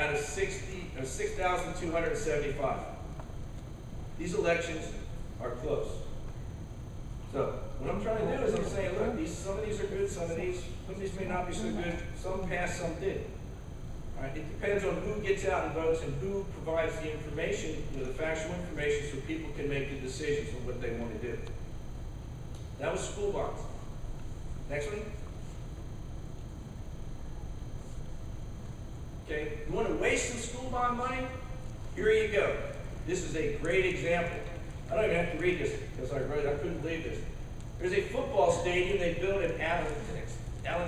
out of 6,275. These elections are close. So what I'm trying to do is I'm saying, look, some of these are good, some of these may not be so good. Some passed, some didn't. All right? It depends on who gets out and votes and who provides the information, the factual information, so people can make the decisions on what they want to do. That was school bonds. Next one. Okay, you want to waste some school bond money? Here you go. This is a great example. I don't even have to read this because I couldn't believe this. There's a football stadium they built in Allen,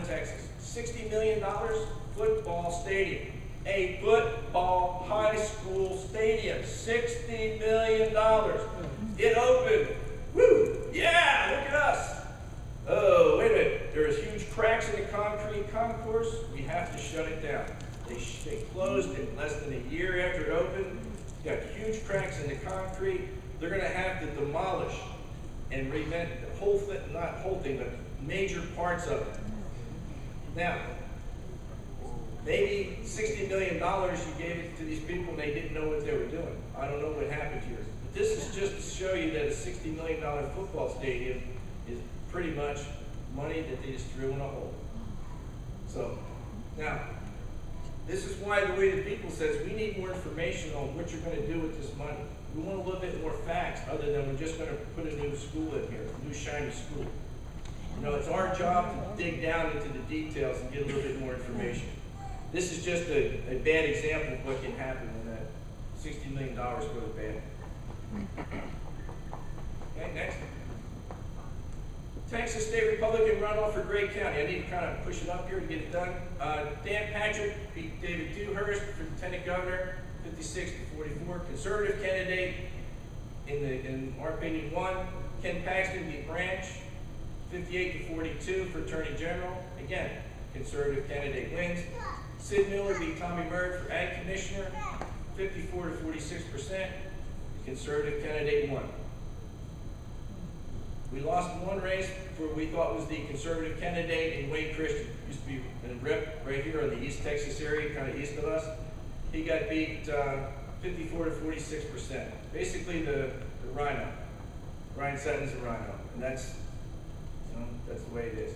Texas. $60 million football stadium. A football high school stadium. $60 million. It opened. Woo! Yeah, look at us. Oh, wait a minute. There's huge cracks in the concrete concourse. We have to shut it down. They closed in less than a year after it opened. Got huge cracks in the concrete. They're going to have to demolish and reinvent the whole thing, not whole thing, but major parts of it. Now, maybe $60 million you gave it to these people and they didn't know what they were doing. I don't know what happened here. But this is just to show you that a $60 million football stadium is pretty much money that they just threw in a hole. So, now, this is why the way the people says we need more information on what you're going to do with this money. We want a little bit more facts other than we're just going to put a new school in here, a new shiny school. You know, it's our job to dig down into the details and get a little bit more information. This is just a bad example of what can happen when that $60 million goes bad. Okay, next. Texas State Republican runoff for Gray County. I need to kind of push it up here to get it done. Dan Patrick beat David Dewhurst for Lieutenant Governor, 56 to 44. Conservative candidate, in our opinion, won. Ken Paxton beat Branch, 58 to 42 for Attorney General. Again, conservative candidate wins. Sid Miller beat Tommy Murd for Ag Commissioner, 54 to 46%. Conservative candidate won. We lost one race for what we thought was the conservative candidate in Wade Christian. Used to be in Rip right here in the East Texas area, kind of east of us. He got beat 54 to 46%. Basically the rhino. Ryan Sutton's a rhino, and that's the way it is.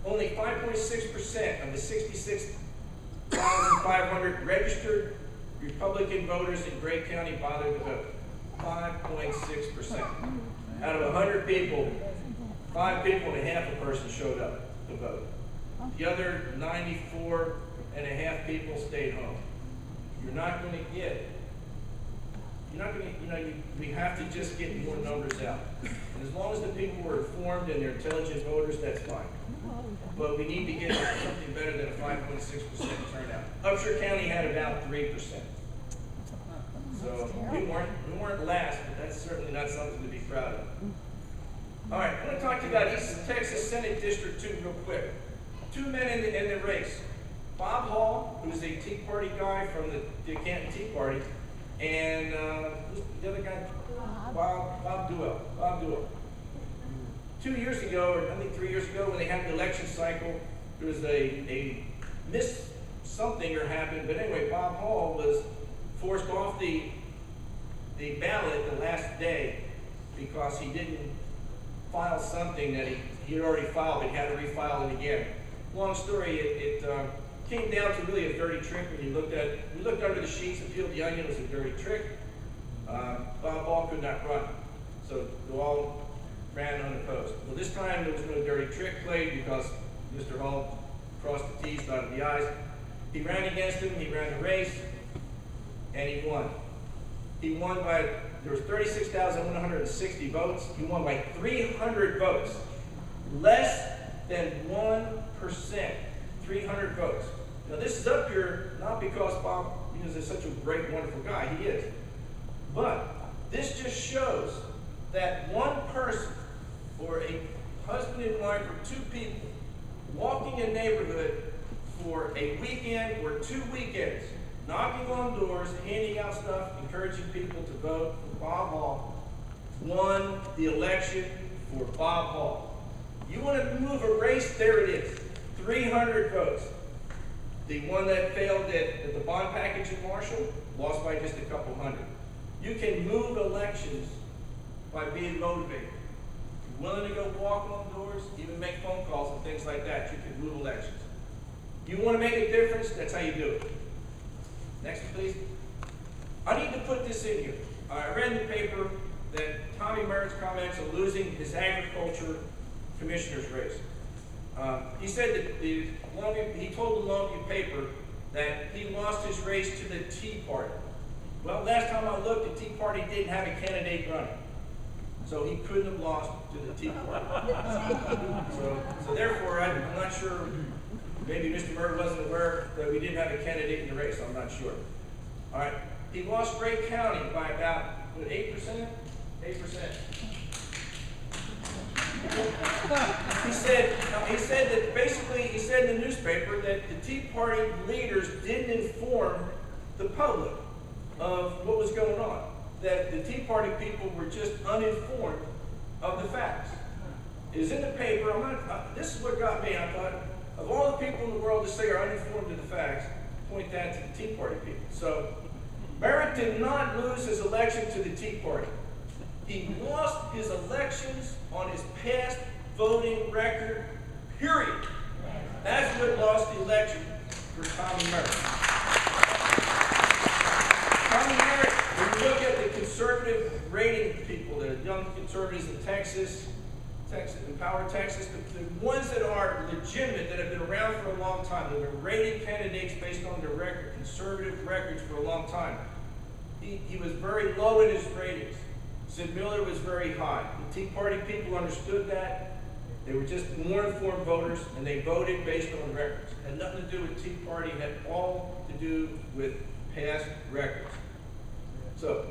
Only 5.6% of the 66,500 registered Republican voters in Gray County bothered to vote. 5.6%. Out of 100 people, 5 people and a half a person showed up to vote. The other 94 and a half people stayed home. You're not going to get, we have to just get more numbers out. And as long as the people are informed and they're intelligent voters, that's fine. But we need to get something better than a 5.6% turnout. Upshur County had about 3%. So we weren't last, but that's certainly not something to be proud of. All right, I want to talk to you about East Texas Senate District 2 real quick. 2 men in the race. Bob Hall, who's a Tea Party guy from the Canton Tea Party, and who's the other guy? Bob Duell. 2 years ago, or I think 3 years ago, when they had the election cycle, there was a something happened, but anyway, Bob Hall was forced off the ballot the last day because he didn't file something that he had already filed, but he had to refile it again. Long story, it came down to really a dirty trick when you looked under the sheets and peeled the onion. It was a dirty trick. Bob Hall could not run, so they all ran unopposed. Well, this time there was no dirty trick played because Mr. Hall crossed the T's, dotted the I's. He ran against him, he ran the race, and he won. He won by, there was 36,160 votes. He won by 300 votes. Less than 1%. 300 votes. Now this is up here not because Bob is such a great, wonderful guy. He is. But this just shows that one person, or a husband and wife, or 2 people, walking a neighborhood for a weekend or 2 weekends, knocking on doors, handing out stuff, encouraging people to vote for Bob Hall, won the election for Bob Hall. You want to move a race? There it is. 300 votes. The one that failed at the bond package marshal, lost by just a couple hundred. You can move elections by being motivated. If you're willing to go walk on doors, even make phone calls and things like that, you can move elections. You want to make a difference, that's how you do it. Next, please. I need to put this in here. I read in the paper that Tommy Merritt's comments on losing his agriculture commissioner's race. He said that he told the Longview paper that he lost his race to the Tea Party. Well, last time I looked, the Tea Party didn't have a candidate running. So he couldn't have lost to the Tea Party. so therefore, I'm not sure, maybe Mr. Merritt wasn't aware that we didn't have a candidate in the race, I'm not sure. All right, he lost Gray County by about, what, 8%? 8%. He said that basically, he said in the newspaper that the Tea Party leaders didn't inform the public of what was going on. That the Tea Party people were just uninformed of the facts. It was in the paper. This is what got me. I thought, of all the people in the world to say are uninformed of the facts, point that to the Tea Party people. So, Merritt did not lose his election to the Tea Party. He lost his elections on his past voting record, period. That's what lost the election for Tommy Merritt. Tommy Merritt, when you look at the conservative rating people, the young conservatives in Texas, Empower Texas, the ones that are legitimate, that have been around for a long time, that have been rating candidates based on their record, conservative records for a long time, he was very low in his ratings. Sid Miller was very high. The Tea Party people understood that. They were just more informed voters, and they voted based on records. It had nothing to do with Tea Party. It had all to do with past records. So,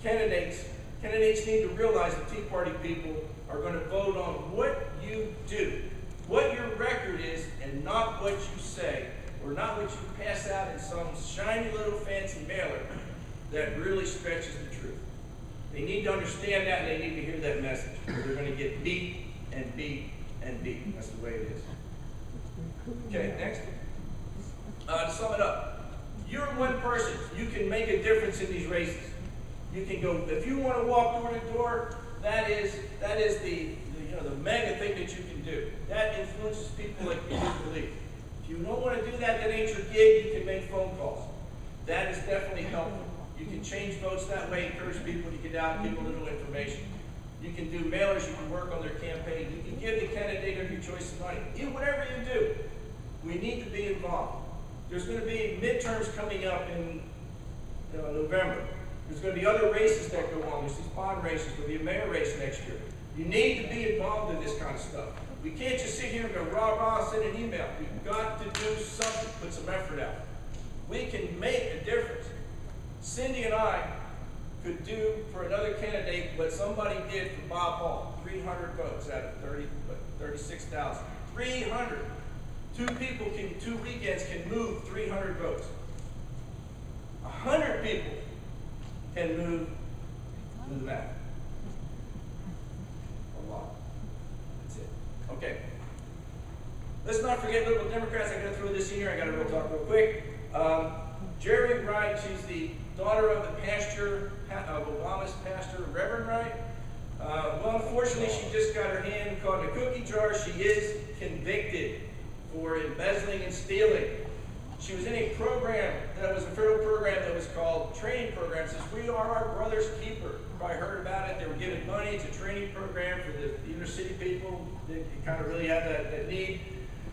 candidates need to realize the Tea Party people are going to vote on what you do, what your record is, and not what you say, or not what you pass out in some shiny little fancy mailer that really stretches the truth. They need to understand that, and they need to hear that message. They're going to get beat and beat and beat. That's the way it is. Okay, next. To sum it up, you're one person. You can make a difference in these races. You can go, if you want to walk door to door, that is the mega thing that you can do. That influences people like you do believe. If you don't want to do that, that ain't your gig. You can make phone calls. That is definitely helpful. You can change votes that way, encourage people to get out, give them a little information. You can do mailers, you can work on their campaign, you can give the candidate of your choice of money. Whatever you do, we need to be involved. There's going to be midterms coming up in November. There's going to be other races that go on. There's these bond races. There'll be a mayor race next year. You need to be involved in this kind of stuff. We can't just sit here and go rah-rah, send an email. We've got to do something, put some effort out. We can make a difference. Cindy and I could do for another candidate what somebody did for Bob Hall. 300 votes out of 36,000. 300. Two weekends can move 300 votes. 100 people can move the map. A lot. That's it. Okay. Let's not forget Liberal Democrats. I got to throw this in here. I got to talk real quick. Jerry Wright, she's the daughter of the pastor, of Obama's pastor, Reverend Wright. Well, unfortunately, she just got her hand caught in a cookie jar. She is convicted for embezzling and stealing. She was in a program that was a federal program that was called training program. It says, we are our brother's keeper. You probably heard about it. They were giving money. It's a training program for the inner city people that kind of really have that need.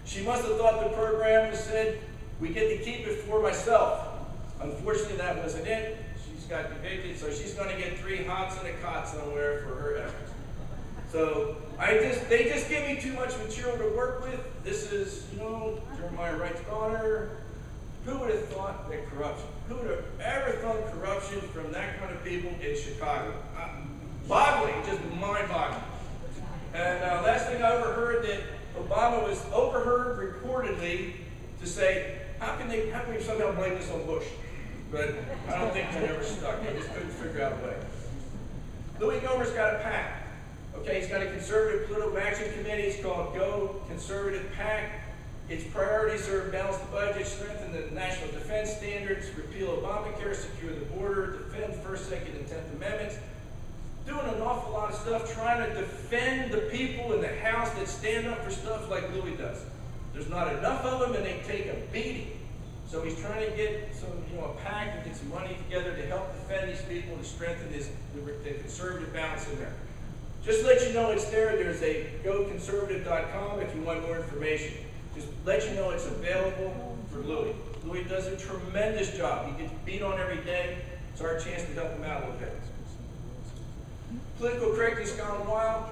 She must have thought the program said, we get to keep it for myself. Unfortunately, that wasn't it. She's got convicted, so she's going to get 3 hots and a cot somewhere for her efforts. So they just give me too much material to work with. This is, Jeremiah Wright's daughter. Who would have thought that corruption? Who would have ever thought corruption from that kind of people in Chicago? Boggling, just mind-boggling. And last thing I overheard that Obama was overheard reportedly to say, how can we somehow blame this on Bush? But I don't think it ever stuck. They just couldn't figure out a way. Louis Gohmert's got a PAC. Okay, he's got a conservative political action committee. It's called Go Conservative PAC. Its priorities are balance the budget, strengthen the national defense standards, repeal Obamacare, secure the border, defend First, Second, and 10th Amendments. Doing an awful lot of stuff trying to defend the people in the House that stand up for stuff like Louis does. There's not enough of them, and they take a beating. So he's trying to get some, a pact and get some money together to help defend these people, to strengthen the conservative balance in there. Just to let you know it's there. There's a goconservative.com if you want more information. Just let you know it's available for Louis. Louis does a tremendous job. He gets beat on every day. It's our chance to help him out a little bit. Political correctness gone wild.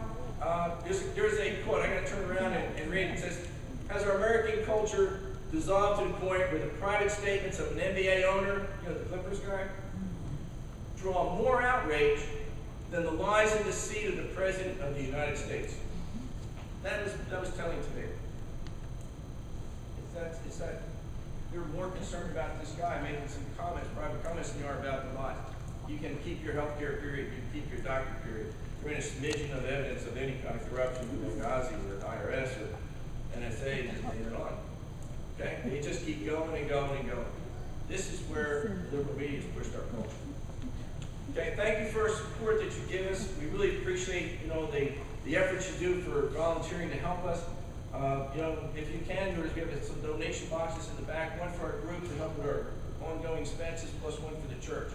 There's a quote. I'm going to turn around and read it. It says, has our American culture dissolved to the point where the private statements of an NBA owner, the Clippers guy, draw more outrage than the lies and deceit of the President of the United States? That was telling to me. It's that you're more concerned about this guy making some comments, private comments, than you are about the lies. You can keep your health care period, you can keep your doctor period. There ain't a smidgen of evidence of any kind of corruption with Benghazi or IRS or NSA, just leave it on. Okay? They just keep going and going and going. This is where liberal media has pushed our culture. Okay, thank you for the support that you give us. We really appreciate, the efforts you do for volunteering to help us. If you can, we have some donation boxes in the back, one for our group to help with our ongoing expenses, plus one for the church.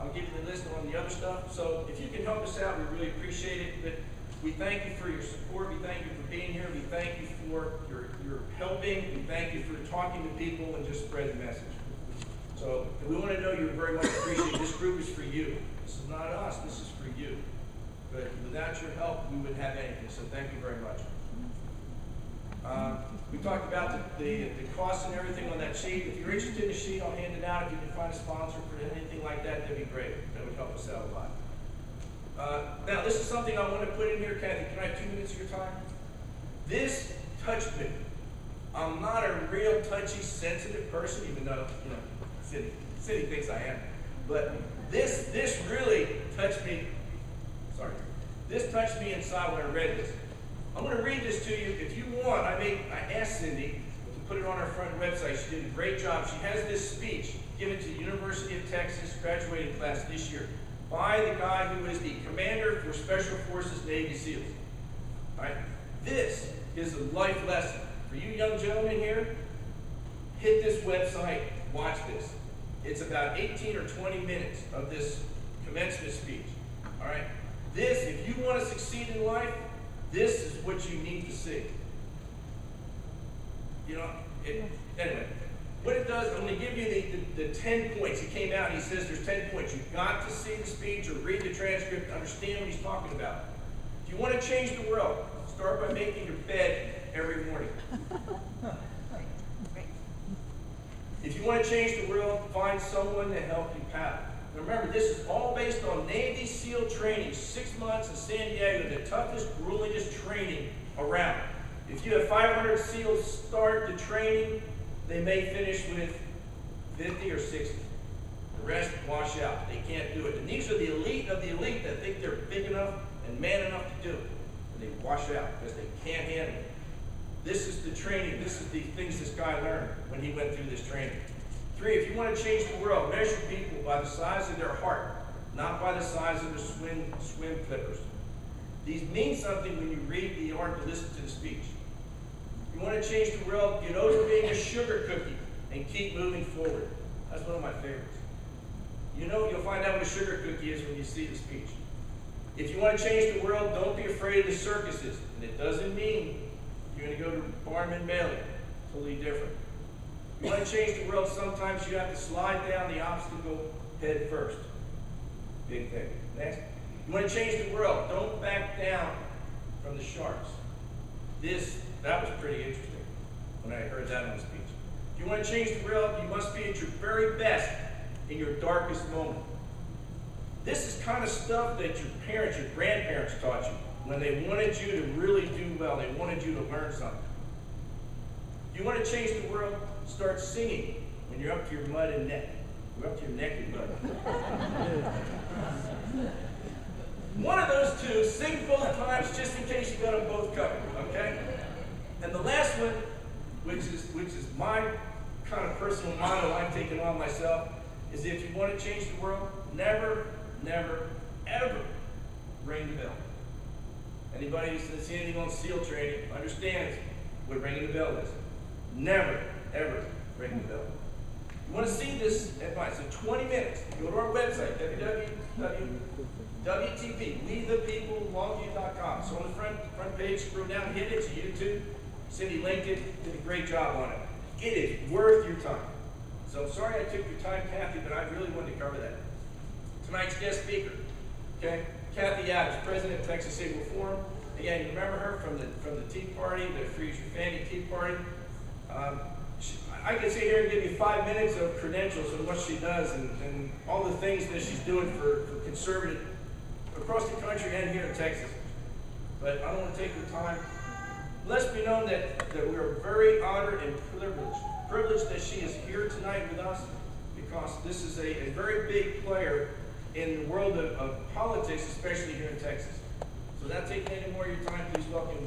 I'll give you the list on the other stuff. So if you can help us out, we really appreciate it. But we thank you for your support. We thank you for being here. We thank you for your helping. We thank you for talking to people and just spread the message. So we want to know you're very much appreciated. This group is for you. This is not us. This is for you. But without your help, we wouldn't have anything. So thank you very much. We talked about the costs and everything on that sheet. If you're interested in the sheet, I'll hand it out. If you can find a sponsor for anything like that, that'd be great. That would help us out a lot. Now, this is something I want to put in here. Kathy, can I have 2 minutes of your time? This touched me. I'm not a real touchy, sensitive person, even though, City thinks I am. But this really touched me. Sorry. This touched me inside when I read this. I'm going to read this to you. If you want, I asked Cindy to put it on our front website. She did a great job. She has this speech given to the University of Texas graduating class this year by the guy who is the commander for Special Forces Navy SEALs. All right? This is a life lesson. For you young gentlemen here, hit this website, watch this. It's about 18 or 20 minutes of this commencement speech. All right? This, if you want to succeed in life, this is what you need to see. Anyway, what it does, I'm going to give you the 10 points. He came out and he says there's 10 points. You've got to see the speech or read the transcript to understand what he's talking about. If you want to change the world, start by making your bed every morning. If you want to change the world, find someone to help you paddle. Remember, this is all based on Navy SEAL training, 6 months in San Diego, the toughest, gruelingest training around. If you have 500 SEALs start the training, they may finish with 50 or 60. The rest wash out. They can't do it. And these are the elite of the elite that think they're big enough and man enough to do it. And they wash out because they can't handle it. This is the training. This is the things this guy learned when he went through this training. 3, if you want to change the world, measure people by the size of their heart, not by the size of their swim clippers. These mean something when you read the article, listen to the speech. You want to change the world, get over being a sugar cookie and keep moving forward. That's one of my favorites. You'll find out what a sugar cookie is when you see the speech. If you want to change the world, don't be afraid of the circuses. And it doesn't mean you're going to go to Barnum and Bailey. Totally different. If you want to change the world, sometimes you have to slide down the obstacle head first. Big thing. Next. You want to change the world, don't back down from the sharks. That was pretty interesting when I heard that in the speech. If you want to change the world, you must be at your very best in your darkest moment. This is kind of stuff that your parents, your grandparents taught you when they wanted you to really do well. They wanted you to learn something. If you want to change the world, start singing when you're up to your mud and neck. You're up to your neck and mud. One of those two, sing both times just in case you got them both covered, okay? And the last one, which is my kind of personal motto I've taken on myself, is if you want to change the world, never, never, ever ring the bell. Anybody who's seen anything on SEAL training understands what ringing the bell is. Never, ever ring the bell. You want to see this advice in 20 minutes, go to our website, www.WTP, So on the front page, scroll down, hit it to YouTube. Cindy linked it, did a great job on it. It is worth your time. So I'm sorry I took your time, Kathy, but I really wanted to cover that. Tonight's guest speaker, okay? Kathy Adams, President of Texas Civil Forum. Again, you remember her from the Tea Party, the Free Your Family Tea Party. I could sit here and give you 5 minutes of credentials on what she does and all the things that she's doing for conservative across the country and here in Texas. But I don't want to take your time. Let's be known that we are very honored and privileged that she is here tonight with us, because this is a very big player in the world of politics, especially here in Texas. So without taking any more of your time, please welcome